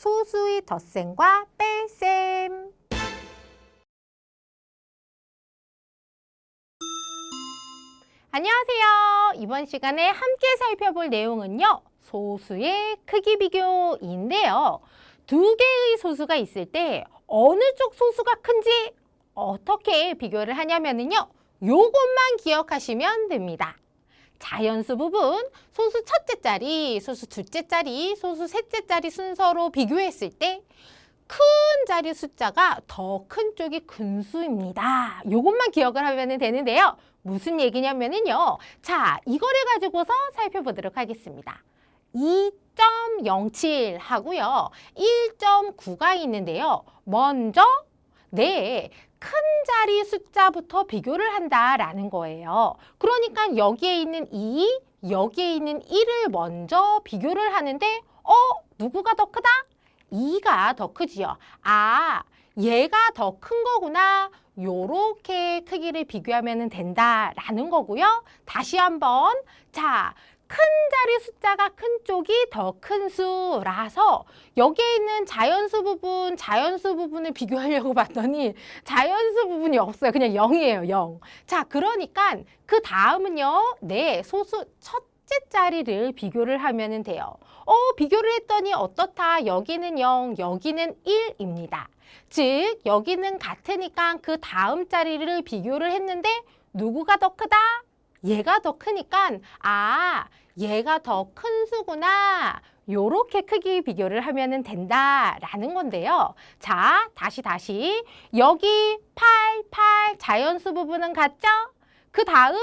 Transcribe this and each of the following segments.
소수의 덧셈과 뺄셈. 안녕하세요. 이번 시간에 함께 살펴볼 내용은요. 소수의 크기 비교인데요. 두 개의 소수가 있을 때 어느 쪽 소수가 큰지 어떻게 비교를 하냐면요. 요것만 기억하시면 됩니다. 자연수 부분, 소수 첫째 자리, 소수 둘째 자리, 소수 셋째 자리 순서로 비교했을 때 큰 자리 숫자가 더 큰 쪽이 큰 수입니다. 요것만 기억을 하면 되는데요. 무슨 얘기냐면요. 자, 이거를 가지고서 살펴보도록 하겠습니다. 2.07 하고요. 1.9가 있는데요. 먼저 큰 자리 숫자부터 비교를 한다라는 거예요. 그러니까 여기에 있는 2, 여기에 있는 1을 먼저 비교를 하는데 누구가 더 크다? 2가 더 크지요. 아, 얘가 더 큰 거구나. 요렇게 크기를 비교하면 된다라는 거고요. 다시 한번. 자, 큰 자리 숫자가 큰 쪽이 더 큰 수라서 여기에 있는 자연수 부분을 비교하려고 봤더니 자연수 부분이 없어요. 그냥 0이에요, 0. 자, 그러니까 그 다음은요. 소수 첫째 자리를 비교를 하면 돼요. 비교를 했더니 어떻다? 여기는 0, 여기는 1입니다. 즉, 여기는 같으니까 그 다음 자리를 비교를 했는데 누구가 더 크다? 얘가 더 크니까 얘가 더 큰 수구나. 요렇게 크기 비교를 하면 된다라는 건데요. 자, 다시. 여기 8 자연수 부분은 같죠? 그 다음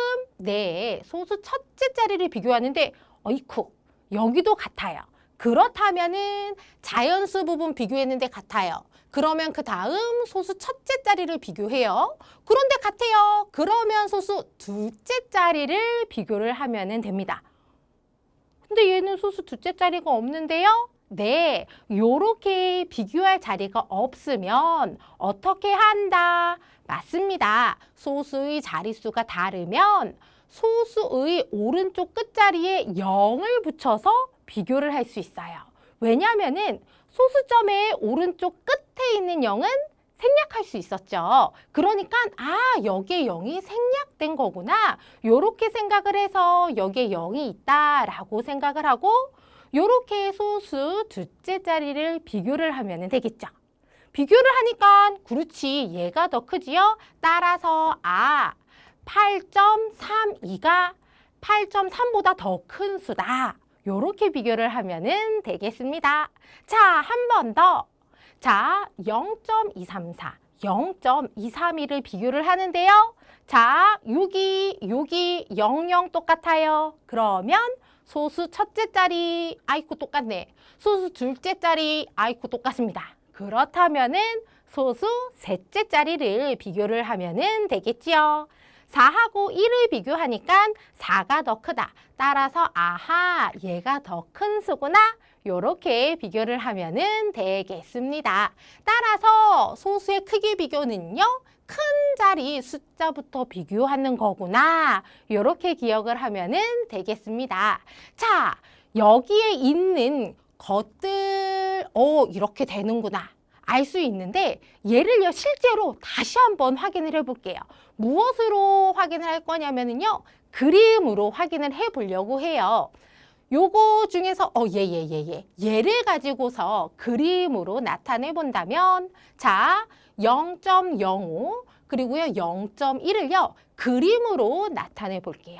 소수 첫째 자리를 비교하는데 어이쿠, 여기도 같아요. 그렇다면은 자연수 부분 비교했는데 같아요. 그러면 그 다음 소수 첫째 자리를 비교해요. 그런데 같아요. 그러면 소수 둘째 자리를 비교를 하면 됩니다. 근데 얘는 소수 둘째 자리가 없는데요. 요렇게 비교할 자리가 없으면 어떻게 한다? 맞습니다. 소수의 자릿수가 다르면 소수의 오른쪽 끝자리에 0을 붙여서 비교를 할 수 있어요. 왜냐하면은 소수점의 오른쪽 끝에 있는 0은 생략할 수 있었죠. 그러니까 여기에 0이 생략된 거구나. 요렇게 생각을 해서 여기에 0이 있다라고 생각을 하고 요렇게 소수 둘째 자리를 비교를 하면 되겠죠. 비교를 하니까 그렇지, 얘가 더 크지요. 따라서 8.32가 8.3보다 더 큰 수다. 요렇게 비교를 하면 되겠습니다. 자, 한 번 더. 자, 0.234, 0.232를 비교를 하는데요. 자, 여기 00 똑같아요. 그러면 소수 첫째 자리, 아이고 똑같네. 소수 둘째 자리, 아이고 똑같습니다. 그렇다면은 소수 셋째 자리를 비교를 하면 되겠지요. 4하고 1을 비교하니까 4가 더 크다. 따라서 얘가 더 큰 수구나. 요렇게 비교를 하면 되겠습니다. 따라서 소수의 크기 비교는요. 큰 자리 숫자부터 비교하는 거구나. 요렇게 기억을 하면 되겠습니다. 자, 여기에 있는 것들, 이렇게 되는구나. 알 수 있는데 얘를요 실제로 다시 한번 확인을 해볼게요. 무엇으로 확인을 할 거냐면요. 그림으로 확인을 해보려고 해요. 요거 중에서 얘를 가지고서 그림으로 나타내 본다면 자 0.05 그리고요 0.1을요 그림으로 나타내 볼게요.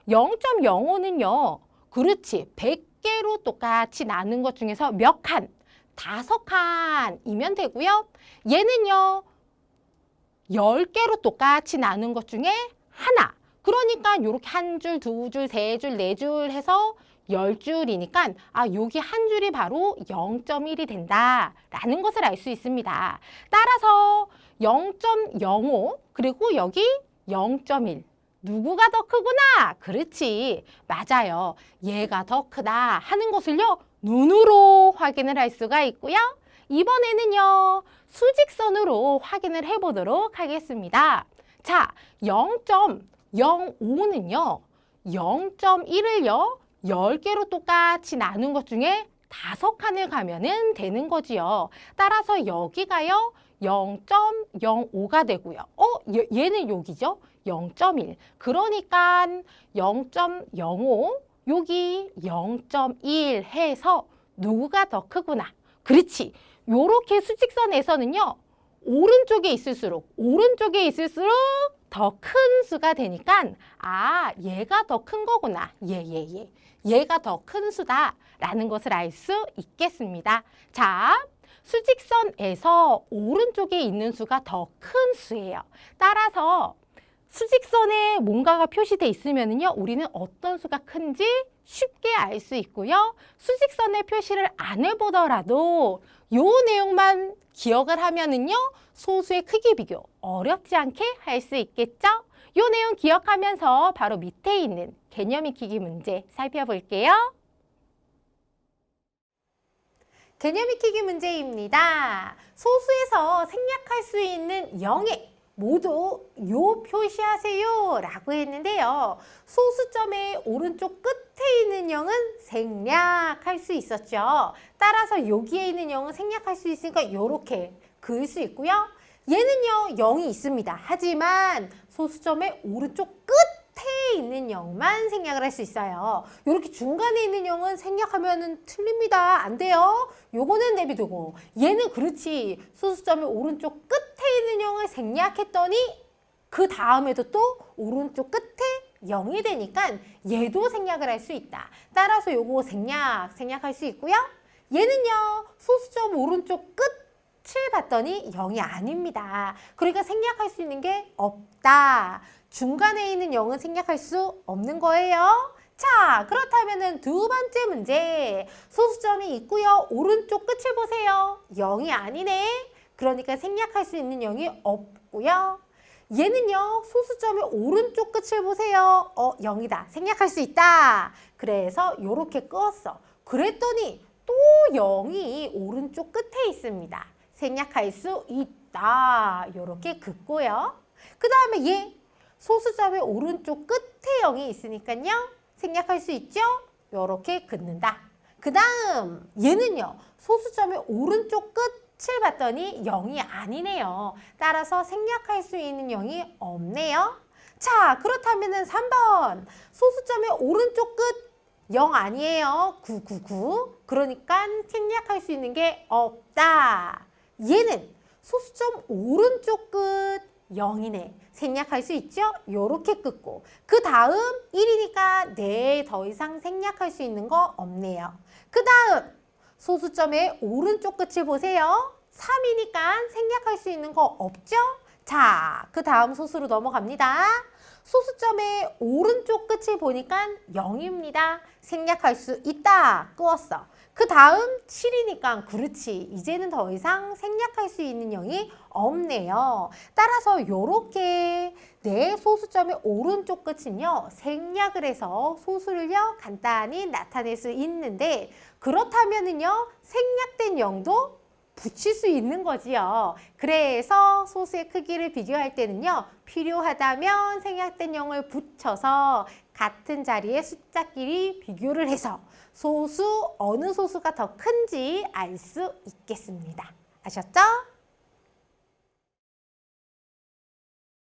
0.05는요 그렇지 100개로 똑같이 나눈 것 중에서 몇 칸? 5칸이면 되고요. 얘는요 10개로 똑같이 나눈 것 중에 하나. 그러니까 이렇게 한 줄, 두 줄, 세 줄, 네 줄 해서 10줄이니까 여기 한 줄이 바로 0.1이 된다라는 것을 알 수 있습니다. 따라서 0.05 그리고 여기 0.1 누구가 더 크구나? 그렇지. 맞아요. 얘가 더 크다 하는 것을요. 눈으로 확인을 할 수가 있고요. 이번에는요. 수직선으로 확인을 해보도록 하겠습니다. 자, 0.05는요. 0.1을요. 10개로 똑같이 나눈 것 중에 5 칸을 가면은 되는 거지요. 따라서 여기가요 0.05가 되고요. 얘는 여기죠. 0.1. 그러니까 0.05 여기 0.1 해서 누구가 더 크구나. 그렇지. 요렇게 수직선에서는요. 오른쪽에 있을수록 더 큰 수가 되니까 얘가 더 큰 거구나. 얘가 더 큰 수다 라는 것을 알 수 있겠습니다. 자, 수직선에서 오른쪽에 있는 수가 더 큰 수예요. 따라서 수직선에 뭔가가 표시돼 있으면요, 우리는 어떤 수가 큰지 쉽게 알 수 있고요. 수직선에 표시를 안 해보더라도 요 내용만 기억을 하면은요, 소수의 크기 비교 어렵지 않게 할 수 있겠죠? 요 내용 기억하면서 바로 밑에 있는 개념 익히기 문제 살펴볼게요. 개념 익히기 문제입니다. 소수에서 생략할 수 있는 0의 모두 요 표시하세요 라고 했는데요. 소수점의 오른쪽 끝에 있는 0은 생략할 수 있었죠. 따라서 여기에 있는 0은 생략할 수 있으니까 이렇게 그을 수 있고요. 얘는요 0이 있습니다. 하지만 소수점의 오른쪽 끝에 있는 0만 생략을 할 수 있어요. 이렇게 중간에 있는 0은 생략하면 틀립니다. 안 돼요. 요거는 내비두고 얘는 그렇지. 소수점의 오른쪽 끝에 있는 0을 생략했더니 그 다음에도 또 오른쪽 끝에 0이 되니까 얘도 생략을 할 수 있다. 따라서 요거 생략할 수 있고요. 얘는요 소수점 오른쪽 끝을 봤더니 0이 아닙니다. 그러니까 생략할 수 있는 게 없다. 중간에 있는 0은 생략할 수 없는 거예요. 자, 그렇다면은 두 번째 문제. 소수점이 있고요. 오른쪽 끝을 보세요. 0이 아니네. 그러니까 생략할 수 있는 0이 없고요. 얘는요. 소수점의 오른쪽 끝을 보세요. 0이다. 생략할 수 있다. 그래서 이렇게 끄었어. 그랬더니 또 0이 오른쪽 끝에 있습니다. 생략할 수 있다. 이렇게 긋고요. 그 다음에 얘. 소수점의 오른쪽 끝에 0이 있으니까요. 생략할 수 있죠? 이렇게 긋는다. 그 다음 얘는요. 소수점의 오른쪽 끝을 봤더니 0이 아니네요. 따라서 생략할 수 있는 0이 없네요. 자, 그렇다면 3번. 소수점의 오른쪽 끝 0 아니에요. 999. 그러니까 생략할 수 있는 게 없다. 얘는 소수점 오른쪽 끝 0이네. 생략할 수 있죠? 요렇게 긋고 그 다음 1이니까 네, 더 이상 생략할 수 있는 거 없네요. 그 다음 소수점의 오른쪽 끝을 보세요. 3이니까 생략할 수 있는 거 없죠? 자, 그 다음 소수로 넘어갑니다. 소수점의 오른쪽 끝을 보니까 0입니다. 생략할 수 있다. 끄었어. 그 다음 7이니까 그렇지. 이제는 더 이상 생략할 수 있는 0이 없네요. 따라서 이렇게 내 소수점의 오른쪽 끝은요. 생략을 해서 소수를요. 간단히 나타낼 수 있는데 그렇다면은요. 생략된 0도 붙일 수 있는 거지요. 그래서 소수의 크기를 비교할 때는요. 필요하다면 생략된 0을 붙여서 같은 자리의 숫자끼리 비교를 해서 어느 소수가 더 큰지 알 수 있겠습니다. 아셨죠?